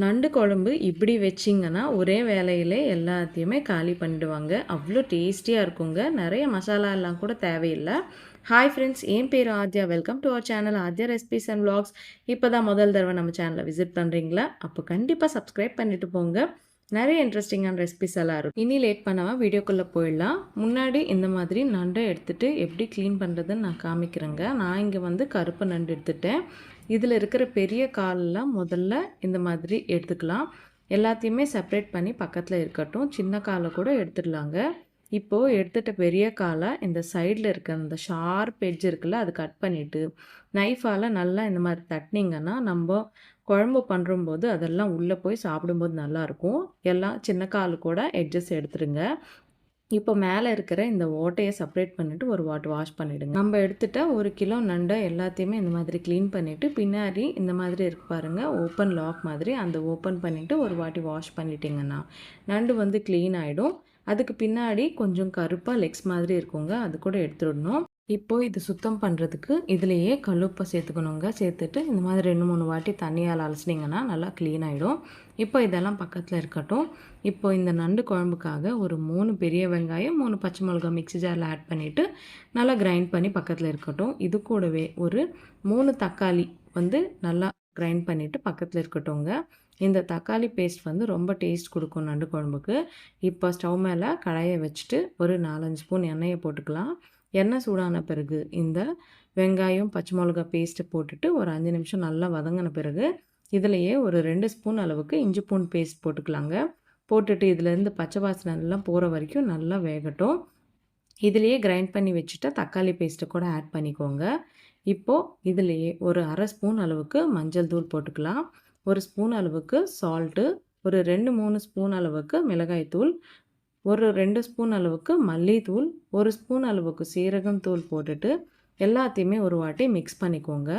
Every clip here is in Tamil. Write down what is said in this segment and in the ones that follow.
நண்டு குழம்பு இப்படி வச்சிங்கன்னா ஒரே வேலையிலே எல்லாத்தையுமே காலி பண்ணிடுவாங்க. அவ்வளோ டேஸ்டியாக இருக்குங்க. நிறைய மசாலா எல்லாம் கூட தேவையில்லை. ஹாய் ஃப்ரெண்ட்ஸ், என் பேர் Aadya. Welcome to our channel Aadya recipes and vlogs. இப்போ தான் முதல் தடவை நம்ம சேனலை விசிட் பண்ணுறீங்களா? அப்போ கண்டிப்பாக சப்ஸ்கிரைப் பண்ணிட்டு போங்க. நிறைய இன்ட்ரெஸ்டிங்கான ரெசிபிஸ் எல்லாம் இருக்கும். இனி லேட் பண்ணாமல் வீடியோக்குள்ளே போயிடலாம். முன்னாடி இந்த மாதிரி நண்டை எடுத்துகிட்டு எப்படி க்ளீன் பண்ணுறதுன்னு நான் காமிக்கிறேங்க. நான் இங்கே வந்து கருப்பு நண்டு எடுத்துட்டேன். இதில் இருக்கிற பெரிய காலெல்லாம் முதல்ல இந்த மாதிரி எடுத்துக்கலாம். எல்லாத்தையுமே செப்பரேட் பண்ணி பக்கத்தில் இருக்கட்டும். சின்ன காலை கூட எடுத்துடலாங்க. இப்போது எடுத்துகிட்ட பெரிய காலை இந்த சைடில் இருக்க அந்த ஷார்ப் எட்ஜ் இருக்குல்ல, அது கட் பண்ணிவிட்டு நைஃபால் நல்லா இந்த மாதிரி தட்டினீங்கன்னா நம்ம குழம்பு பண்ணும்போது அதெல்லாம் உள்ளே போய் சாப்பிடும்போது நல்லாயிருக்கும். எல்லாம் சின்ன கால் கூட எட்ஜஸ் எடுத்துருங்க. இப்போ மேலே இருக்கிற இந்த ஓட்டையை செப்பரேட் பண்ணிவிட்டு ஒரு வாட்டி வாஷ் பண்ணிவிடுங்க. நம்ம எடுத்துகிட்ட 1 கிலோ நண்டை எல்லாத்தையுமே இந்த மாதிரி க்ளீன் பண்ணிவிட்டு பின்னாடி இந்த மாதிரி இருக்கு பாருங்கள், ஓப்பன் லாக் மாதிரி, அந்த ஓப்பன் பண்ணிவிட்டு ஒரு வாட்டி வாஷ் பண்ணிட்டீங்கன்னா நண்டு வந்து க்ளீன் ஆகிடும். அதுக்கு பின்னாடி கொஞ்சம் கருப்பாக லெக்ஸ் மாதிரி இருக்குங்க, அது கூட எடுத்துடணும். இப்போது இது சுத்தம் பண்ணுறதுக்கு இதிலையே கல்லுப்பை சேர்த்துக்கணுங்க. சேர்த்துட்டு இந்த மாதிரி 2-3 வாட்டி தண்ணியால் அலசினீங்கன்னா நல்லா க்ளீன் ஆகிடும். இப்போ இதெல்லாம் பக்கத்தில் இருக்கட்டும். இப்போ இந்த நண்டு குழம்புக்காக ஒரு 3 பெரிய வெங்காயம், 3 பச்சை மிளகா மிக்ஸி ஜாரில் ஆட் பண்ணிவிட்டு நல்லா கிரைண்ட் பண்ணி பக்கத்தில் இருக்கட்டும். இது கூடவே ஒரு 3 தக்காளி வந்து நல்லா கிரைண்ட் பண்ணிவிட்டு பக்கத்தில் இருக்கட்டும்ங்க. இந்த தக்காளி பேஸ்ட் வந்து ரொம்ப டேஸ்ட் கொடுக்கும் நண்டு குழம்புக்கு. இப்போ ஸ்டவ் மேலே கடாயை வச்சுட்டு ஒரு 4-5 ஸ்பூன் எண்ணெயை போட்டுக்கலாம். எண்ணெய் சூடான பிறகு இந்த வெங்காயம் பச்சை மிளகா பேஸ்ட்டை போட்டுட்டு ஒரு 5 நிமிஷம் நல்லா வதங்கின பிறகு இதிலையே ஒரு 2 ஸ்பூன் அளவுக்கு இஞ்சி பூண்டு பேஸ்ட் போட்டுக்கலாங்க. போட்டுட்டு இதிலேருந்து பச்சை வாசனை எல்லாம் போகிற வரைக்கும் நல்லா வேகட்டும். இதிலையே கிரைண்ட் பண்ணி வச்சுட்டு தக்காளி பேஸ்ட்டை கூட ஆட் பண்ணிக்கோங்க. இப்போது இதிலையே ஒரு 1/2 ஸ்பூன் அளவுக்கு மஞ்சள் தூள் போட்டுக்கலாம். 1 ஸ்பூன் அளவுக்கு சால்ட்டு, ஒரு 2-3 ஸ்பூன் அளவுக்கு மிளகாய் தூள், ஒரு 2 ஸ்பூன் அளவுக்கு மல்லித்தூள், 1 ஸ்பூன் அளவுக்கு சீரகம் தூள் போட்டுட்டு எல்லாத்தையுமே ஒரு வாட்டி மிக்ஸ் பண்ணிக்கோங்க.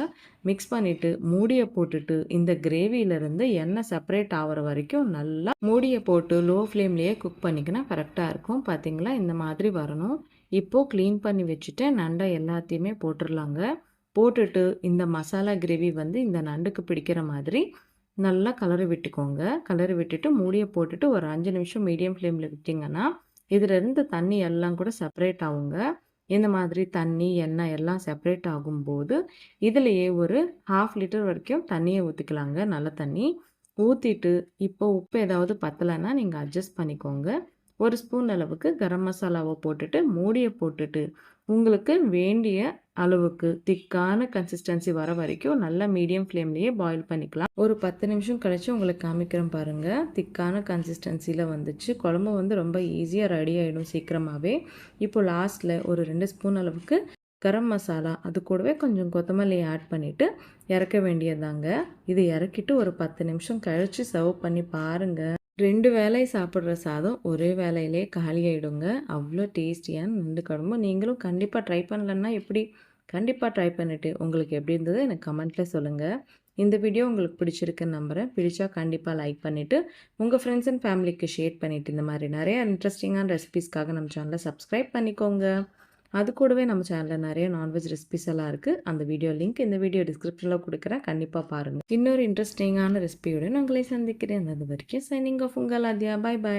மிக்ஸ் பண்ணிவிட்டு மூடியை போட்டுட்டு இந்த கிரேவியிலேருந்து எண்ணெய் செப்பரேட் ஆகிற வரைக்கும் நல்லா மூடியை போட்டு லோ ஃப்ளேம்லேயே குக் பண்ணிக்கினா கரெக்டாக இருக்கும். பார்த்திங்களா, இந்த மாதிரி வரணும். இப்போது க்ளீன் பண்ணி வச்சுட்டு நண்டை எல்லாத்தையுமே போட்டுடலாங்க. போட்டுட்டு இந்த மசாலா கிரேவி வந்து இந்த நண்டுக்கு பிடிக்கிற மாதிரி நல்லா கலரி விட்டுக்கோங்க. கலரி விட்டுட்டு மூடியை போட்டுட்டு ஒரு 5 நிமிஷம் மீடியம் ஃப்ளேமில் விட்டிங்கன்னா இதிலிருந்து தண்ணி எல்லாம் கூட செப்பரேட் ஆகுங்க. இந்த மாதிரி தண்ணி எண்ணெய் எல்லாம் செப்பரேட் ஆகும்போது இதிலையே ஒரு 1/2 லிட்டர் வரைக்கும் தண்ணியை ஊற்றிக்கலாங்க. நல்ல தண்ணி ஊற்றிட்டு இப்போ உப்பு ஏதாவது பத்தலைன்னா நீங்கள் அட்ஜஸ்ட் பண்ணிக்கோங்க. 1 ஸ்பூன் அளவுக்கு கரம் மசாலாவை போட்டுட்டு மூடியை போட்டுட்டு உங்களுக்கு வேண்டிய அளவுக்கு திக்கான கன்சிஸ்டன்சி வர வரைக்கும் நல்லா மீடியம் ஃப்ளேம்லேயே பாயில் பண்ணிக்கலாம். ஒரு 10 நிமிஷம் கழிச்சு உங்களுக்கு காமிக்கிறேன் பாருங்கள். திக்கான கன்சிஸ்டன்சியில் வந்துச்சு. குழம்பு வந்து ரொம்ப ஈஸியாக ரெடி ஆகிடும் சீக்கிரமாகவே. இப்போ லாஸ்ட்டில் ஒரு 2 ஸ்பூன் அளவுக்கு கரம் மசாலா, அது கூடவே கொஞ்சம் கொத்தமல்லி ஆட் பண்ணிவிட்டு இறக்க வேண்டியதாங்க. இது இறக்கிட்டு ஒரு 10 நிமிஷம் கழித்து சர்வ் பண்ணி பாருங்கள். 2 வேளை சாப்பிட்ற சாதம் ஒரே வேளையிலே காலியாகிடுங்க. அவ்வளோ டேஸ்டியான நண்டு குழம்பு. நீங்களும் கண்டிப்பாக ட்ரை பண்ணலன்னா எப்படி? கண்டிப்பாக ட்ரை பண்ணிவிட்டு உங்களுக்கு எப்படி இருந்தது எனக்கு கமெண்ட்டில் சொல்லுங்கள். இந்த வீடியோ உங்களுக்கு பிடிச்சிருக்குன்னு நம்புகிறேன். பிடிச்சா கண்டிப்பாக லைக் பண்ணிவிட்டு உங்கள் ஃப்ரெண்ட்ஸ் அண்ட் ஃபேமிலிக்கு ஷேர் பண்ணிவிட்டு இந்த மாதிரி நிறைய இன்ட்ரெஸ்டிங்கான ரெசிபீஸ்க்காக நம்ம சேனலை சப்ஸ்கிரைப் பண்ணிக்கோங்க. அது கூடவே நம்ம சேனலில் நிறைய நான்வெஜ் ரெசிபிஸ் எல்லாம் இருக்குது. அந்த வீடியோ லிங்க் இந்த வீடியோ டிஸ்கிரிப்ஷனில் கொடுக்குறேன். கண்டிப்பாக பாருங்கள். இன்னொரு இன்ட்ரெஸ்டிங்கான ரெசிபியோட நான் உங்களை சந்திக்கிறேன். அது வரைக்கும் சைனிங் ஆஃப் உங்கள் ஆத்யா. பாய் பாய்.